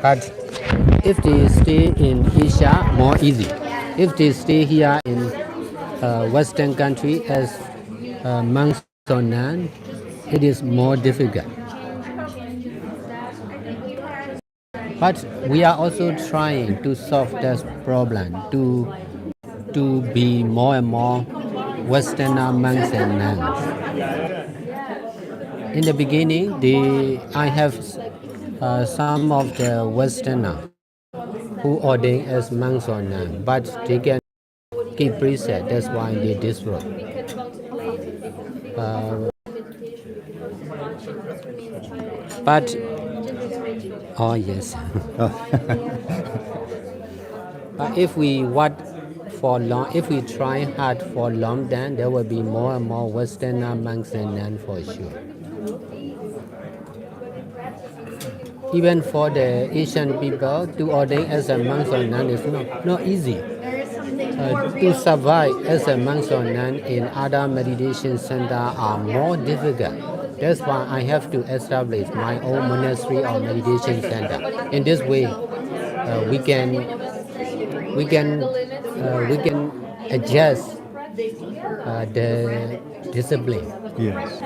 But if they stay in Asia, more easy. If they stay here in Western country as monks or nuns, it is more difficult. But we are also trying to solve this problem to be more and more Westerner monks and nuns. In the beginning, I have some of the Westerner who ordain as monks or nuns, but they can keep precept. That's why they disrobe. But oh yes. But if we if we try hard for long, then there will be more and more Westerner monks and nuns for sure. Even for the Asian people to ordain as a monk or nun is not easy. To survive as a monk or nun in other meditation centers are more difficult. That's why I have to establish my own monastery or meditation center. In this way, we can adjust the discipline. Yes.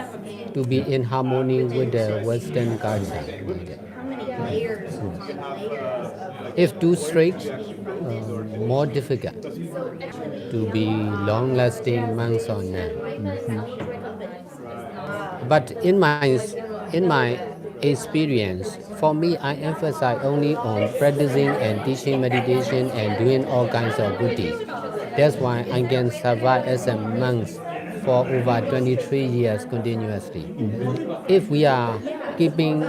To be in harmony with the Western culture. If too strict, more difficult to be long-lasting monks or nuns. But in my experience, for me, I emphasize only on practicing and teaching meditation and doing all kinds of good deeds. That's why I can survive as a monk for over 23 years continuously. If we are keeping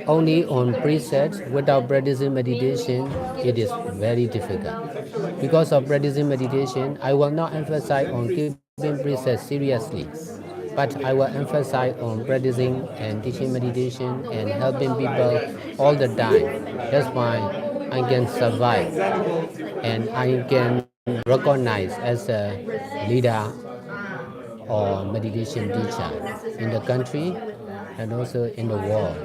only on precepts without practicing meditation, it is very difficult. Because of practicing meditation, I will not emphasize on keeping precepts seriously, but I will emphasize on practicing and teaching meditation and helping people all the time. That's why I can survive and I can recognize as a leader or meditation teacher in the country and also in the world.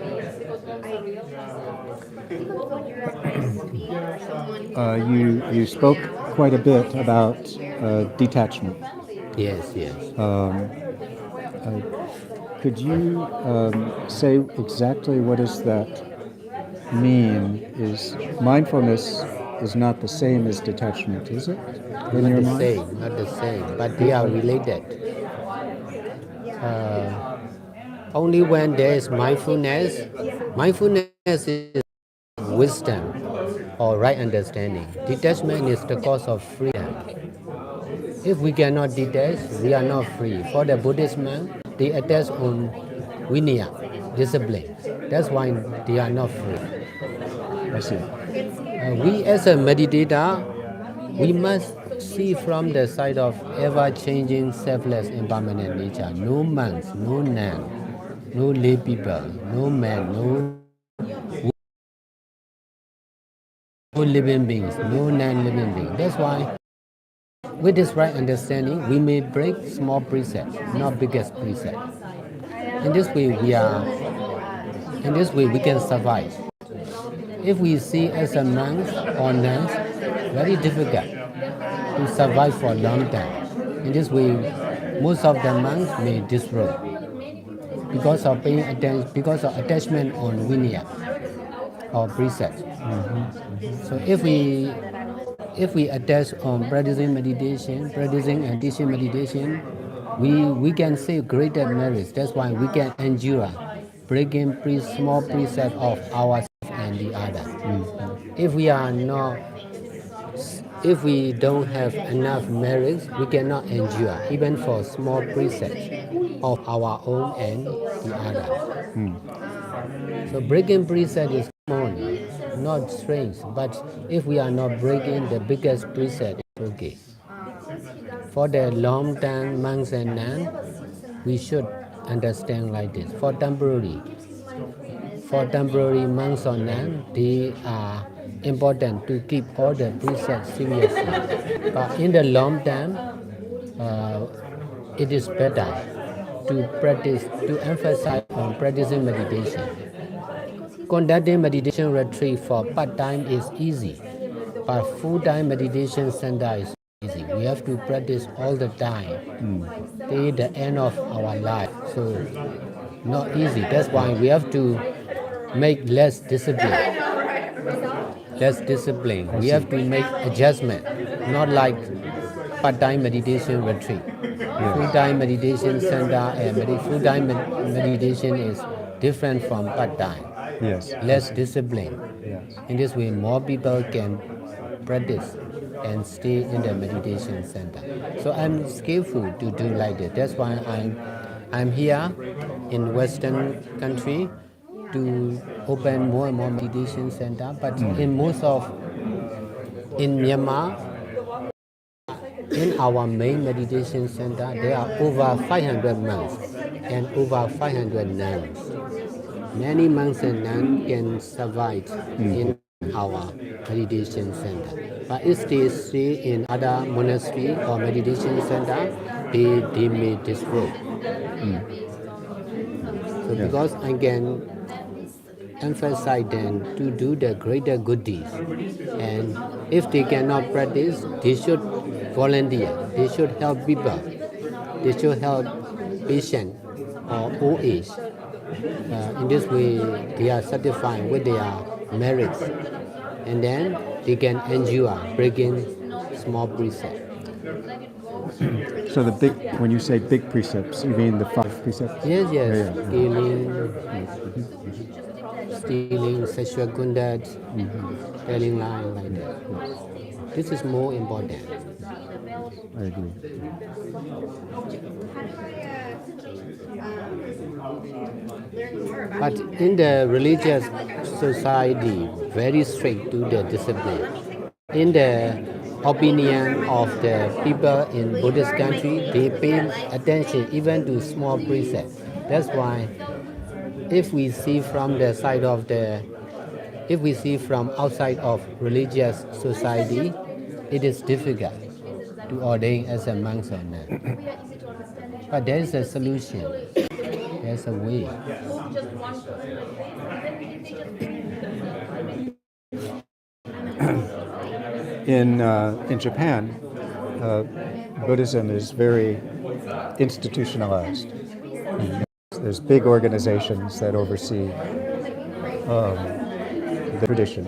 You spoke quite a bit about detachment. Yes. Could you say exactly what does that mean? Is mindfulness is not the same as detachment, is it? Not the same, but they are related. Only when there is mindfulness is wisdom or right understanding. Detachment is the cause of freedom. If we cannot detach, we are not free. For the Buddhist monk, they attach on vinaya, discipline. That's why they are not free. I see. We as a meditator, we must see from the side of ever-changing, selfless, impermanent nature. No monks, no nuns, no lay people, no men, no living beings, no non-living beings. That's why, with this right understanding, we may break small precepts, not biggest precepts. In this way, we can survive. If we see as a monks or nuns, very difficult to survive for a long time. In this way, most of the monks may disrobe because of paying attention, because of attachment on vinaya or precepts. So if if we attach on practicing and teaching meditation, we can see greater merits. That's why we can endure breaking small preset of ourselves and the other. If we are not, if we don't have enough merits, we cannot endure even for small presets of our own and the other. So breaking preset is common, not strange. But if we are not breaking the biggest preset, it's okay. For the long-term monks and nuns, we should understand like this. For temporary monks or nuns, they are important to keep all the precepts seriously. But in the long term, it is better to emphasize on practicing meditation. Conducting meditation retreat for part-time is easy, but full-time meditation center is easy. We have to practice all the time till the end of our life. So not easy. That's why we have to make less discipline. Less discipline. We have to make adjustment, not like part-time meditation retreat. Full-time meditation center and full-time meditation is different from part-time. Yes. Less discipline. Yes. In this way, more people can practice and stay in the meditation center. So I'm skillful to do like that. That's why I'm here in Western country to open more and more meditation center. But in Myanmar, in our main meditation center, there are over 500 monks and over 500 nuns. Many monks and nuns can survive in our meditation center. But if they stay in other monastery or meditation center, they may destroy. So because I can emphasize them to do the greater good deeds. And if they cannot practice, they should volunteer. They should help people. They should help patients or old age. In this way, they are satisfied with their merits. And then they can endure breaking small precepts. So when you say big precepts, you mean the 5 precepts? Yes, Yeah. stealing, sexual conduct, telling lies like that. This is more important. I agree. But in the religious society, very strict to the discipline. In the opinion of the people in Buddhist country, they pay attention even to small precepts. That's why if we see from the side of if we see from outside of religious society, it is difficult to ordain as a monk or nun. But there is a solution. There's a way. In Japan, Buddhism is very institutionalized. There's big organizations that oversee the tradition.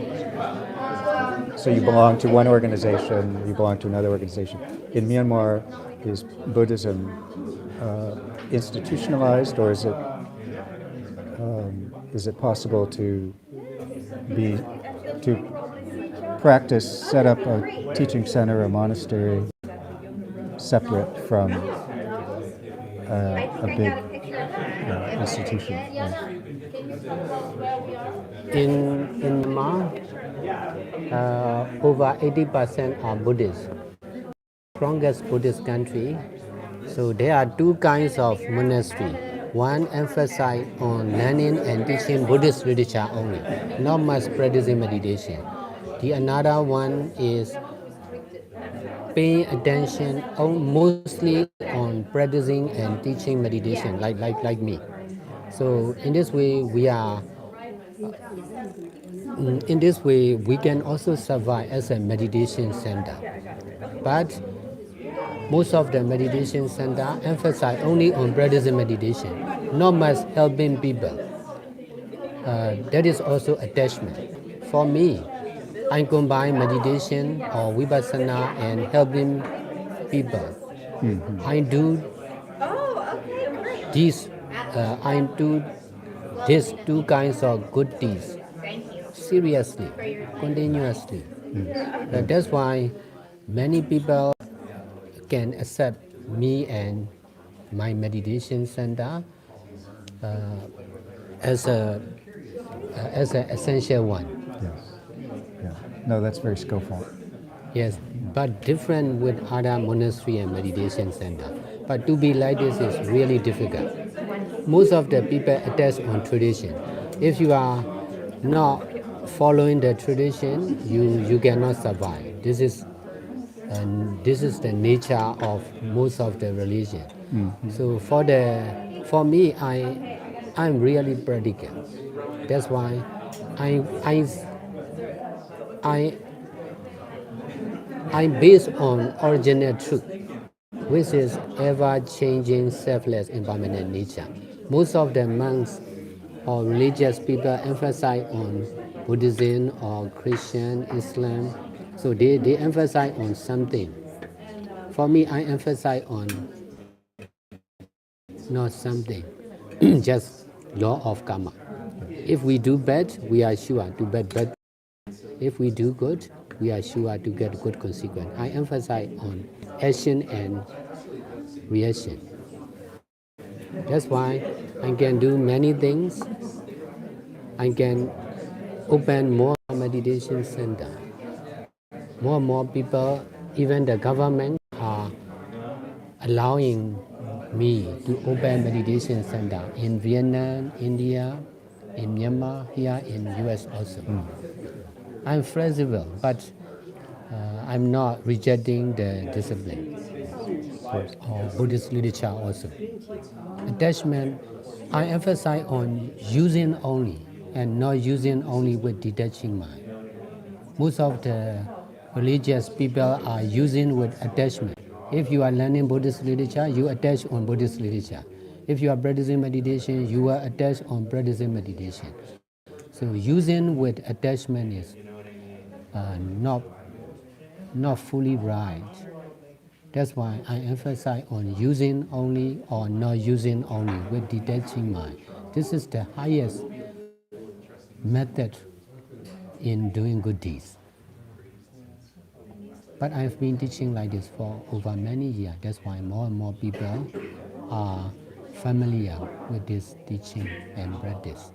So you belong to one organization, you belong to another organization. In Myanmar, is Buddhism institutionalized, or is it possible to practice, set up a teaching center, a monastery, separate from a big institution? In Myanmar, over 80% are Buddhists. Strongest Buddhist country. So there are two kinds of monastery. One emphasize on learning and teaching Buddhist literature only, not much practicing meditation. The another one is paying attention mostly on practicing and teaching meditation, like me. So in this way, we can also survive as a meditation center. But most of the meditation center emphasize only on practicing meditation, not much helping people. That is also attachment. For me, I combine meditation or vipassana and helping people. I do these. I do these two kinds of good deeds seriously, continuously. That's why many people can accept me and my meditation center as a as an essential one. Yes. Yeah. No, that's very skillful. Yes, but different with other monastery and meditation center. But to be like this is really difficult. Most of the people attach on tradition. If you are not following the tradition, you cannot survive. This is the nature of most of the religion. So for me, I'm really practical. That's why I I I I'm based on original truth, which is ever-changing, selfless, impermanent nature. Most of the monks or religious people emphasize on Buddhism or Christian, Islam. So they emphasize on something. For me, I emphasize on not something, just law of karma. If we do bad, we are sure to get bad. If we do good, we are sure to get good consequence. I emphasize on action and reaction. That's why I can do many things. I can open more meditation center. More and more people, even the government, are allowing me to open meditation center in Vietnam, India, in Myanmar, here in US also. I'm flexible, but I'm not rejecting the discipline or Buddhist literature also. Attachment, I emphasize on using only and not using only with detaching mind. Most of the religious people are using with attachment. If you are learning Buddhist literature, you attach on Buddhist literature. If you are practicing meditation, you are attached on practicing meditation. So using with attachment is not fully right. That's why I emphasize on using only or not using only with detaching mind. This is the highest method in doing good deeds. But I've been teaching like this for over many years. That's why more and more people are familiar with this teaching and practice.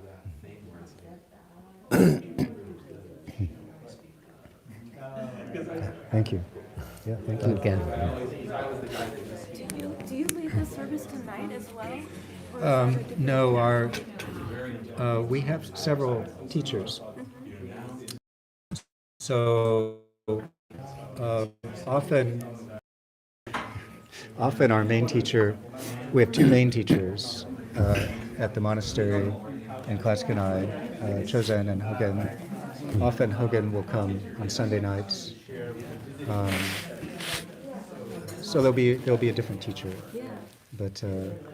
Thank you. Yeah, thank you. Okay. Do you lead the service tonight as well? Or is that a different- No, we have several teachers. So often our main teacher, we have two main teachers at the monastery in Klatskanai, Chozen and Hogen. Often Hogen will come on Sunday nights. So there'll be a different teacher, Yeah. but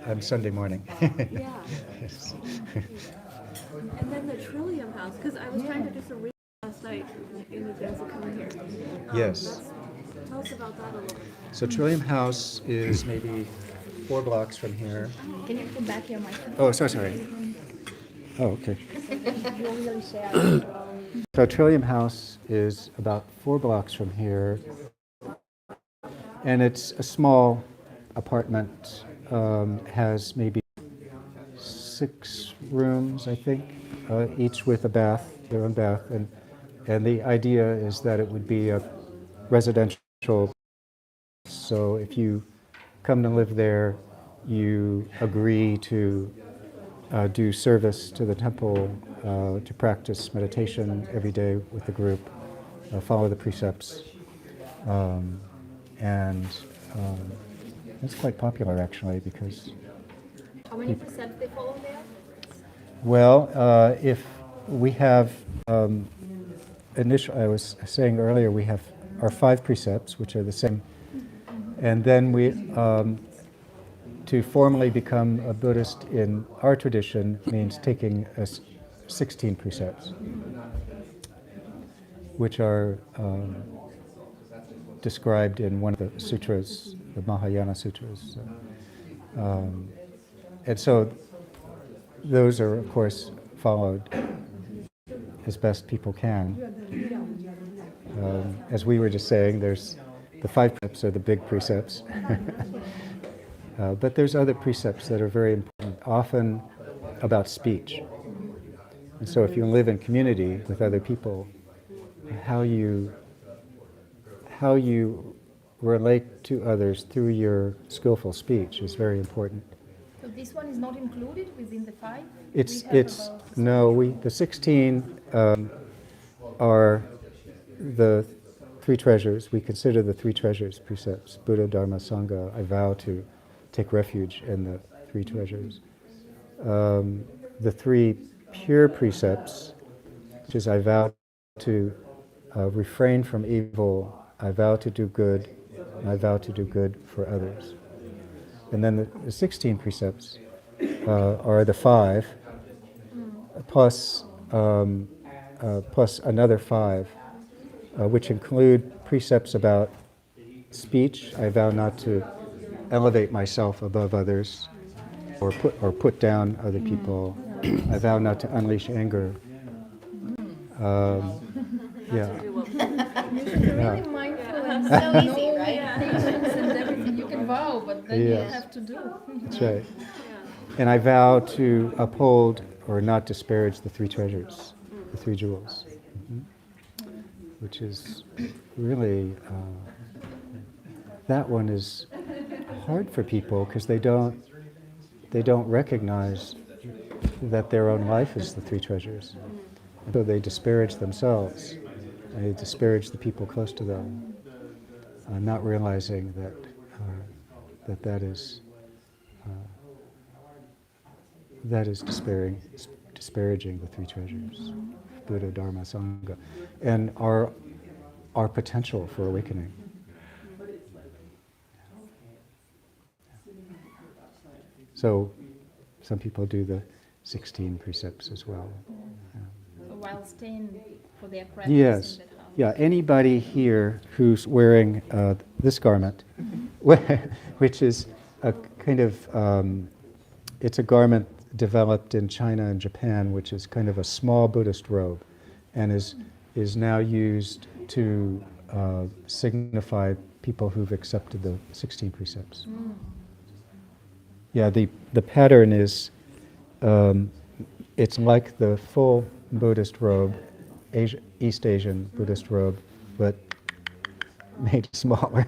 I'm Sunday morning. Yeah. Yes. And then the Trillium House, because I was trying to do some research last night in advance of coming here. Yes. Tell us about that a little bit. So Trillium House is maybe 4 blocks from here. Can you put back your microphone? Oh, sorry. Oh, okay. You won't really share. So Trillium House is about 4 blocks from here, and it's a small apartment. Has maybe 6 rooms, I think, each with a bath, their own bath, and the idea is that it would be a residential. So if you come to live there, you agree to do service to the temple, to practice meditation every day with the group, follow the precepts, and it's quite popular actually because, How many percent they follow there? well, if we have I was saying earlier, we have our 5 precepts, which are the same, and then we to formally become a Buddhist in our tradition means taking 16 precepts. which are described in one of the sutras, the Mahayana sutras. And so those are, of course, followed as best people can. As we were just saying, there's the 5 precepts are the big precepts. But there's other precepts that are very important, often about speech. And so if you live in community with other people, how you relate to others through your skillful speech is very important. So this one is not included within the 5? The 16 are the 3 treasures. We consider the 3 treasures precepts: Buddha, Dharma, Sangha. I vow to take refuge in the 3 treasures. The 3 pure precepts, which is I vow to refrain from evil, I vow to do good, and I vow to do good for others. And then the 16 precepts are the 5, plus another 5, which include precepts about speech. I vow not to elevate myself above others, or put down other people. I vow not to unleash anger. Yeah. Really mindful and so easy, right? Patience and everything. You can vow, but then you have to do. That's right. And I vow to uphold or not disparage the 3 treasures, the 3 jewels, which is really, that one is hard for people because they don't recognize that their own life is the 3 treasures. So they disparage themselves. They disparage the people close to them, not realizing that is disparaging the 3 treasures, Buddha, Dharma, Sangha, and our potential for awakening. So some people do the 16 precepts as well. So while staying for their practice Yes. in that house. Yeah, anybody here who's wearing this garment, which is a kind of, it's a garment developed in China and Japan, which is kind of a small Buddhist robe, and is now used to signify people who've accepted the 16 precepts. Yeah, the pattern is, it's like the full Buddhist robe, East Asian Buddhist robe, but made smaller.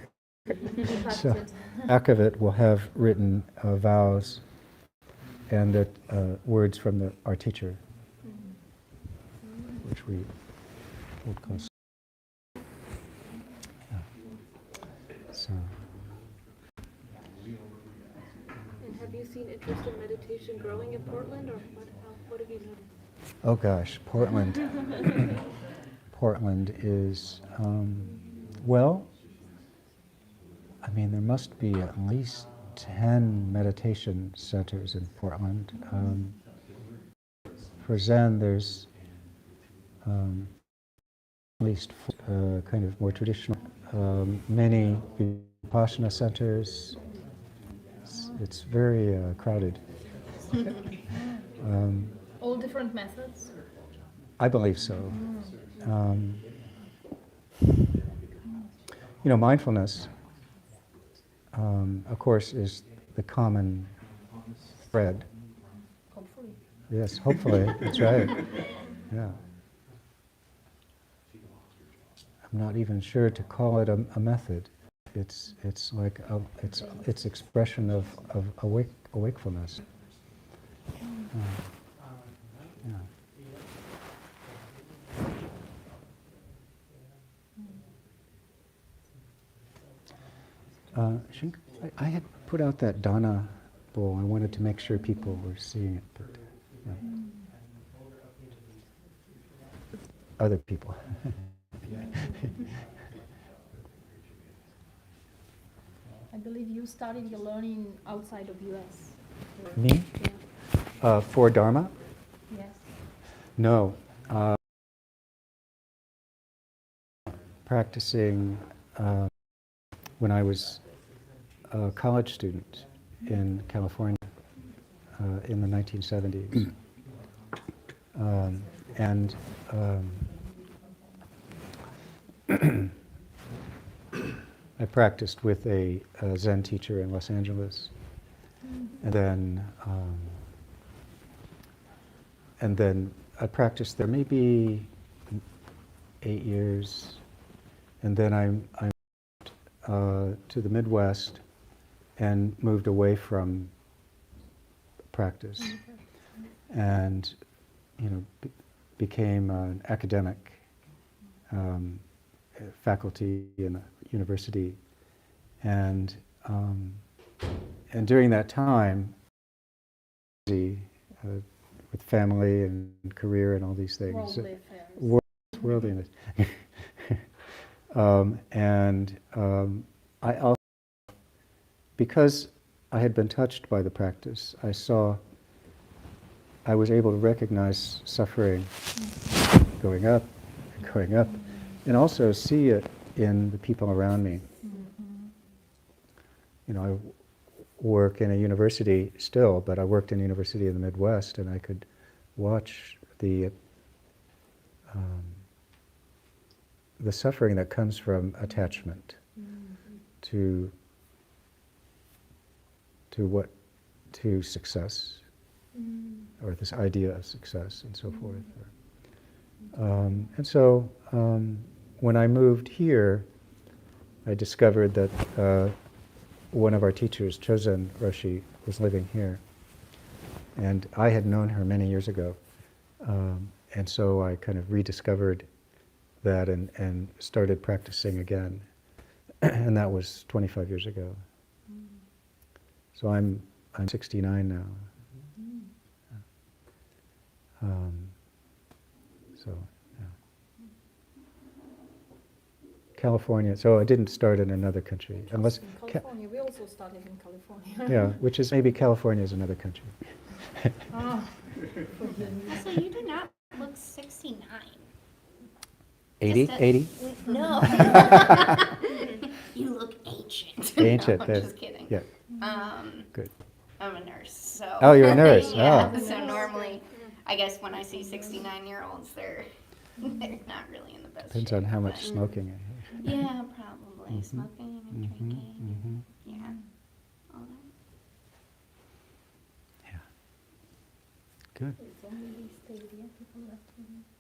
So back of it will have written vows and the words from our teacher, which we will call. So. And have you seen interest in meditation growing in Portland, or what have you noticed? Oh gosh, Portland. Portland is, well, I mean, there must be at least 10 meditation centers in Portland. For Zen, there's at least kind of more traditional, many Vipassana centers. It's very crowded. All different methods? I believe so. Mindfulness, of course, is the common thread. Hopefully. Yes, hopefully, that's right. Yeah. I'm not even sure to call it a method. It's like it's expression of awakefulness. Yeah. I had put out that Dana bowl. I wanted to make sure people were seeing it, but yeah. Other people. I believe you started your learning outside of US. Me? For Dharma? Yes. No. practicing when I was a college student in California in the 1970s. And I practiced with a Zen teacher in Los Angeles, and then I practiced there maybe 8 years, and then I to the Midwest and moved away from practice, and became an academic faculty in a university, and during that time, with family and career and all these things, Worldly affairs. worldliness. I also, because I had been touched by the practice, I was able to recognize suffering going up, and also see it in the people around me. I work in a university still, but I worked in a university in the Midwest, and I could watch the suffering that comes from attachment to success, or this idea of success, and so forth. And so when I moved here, I discovered that one of our teachers, Chozen Roshi, was living here. And I had known her many years ago. And so I kind of rediscovered that and started practicing again. And that was 25 years ago. So I'm 69 now. So, yeah. California. So I didn't start in another country, unless California. We also started in California. yeah, which is maybe California is another country. Oh, Also, you do not look 69. 80? Just a- 80? No. You look ancient. Ancient. No, I'm that- just kidding. Yeah, Um, good. I'm a nurse, so. Oh, you're a nurse. Yeah, Oh. so normally, I guess when I see 69-year-olds, they're not really in the best Depends shape. on how much but- smoking. Yeah, probably. Smoking and drinking. Yeah. All that. Yeah. Good. it's only these 30 people left.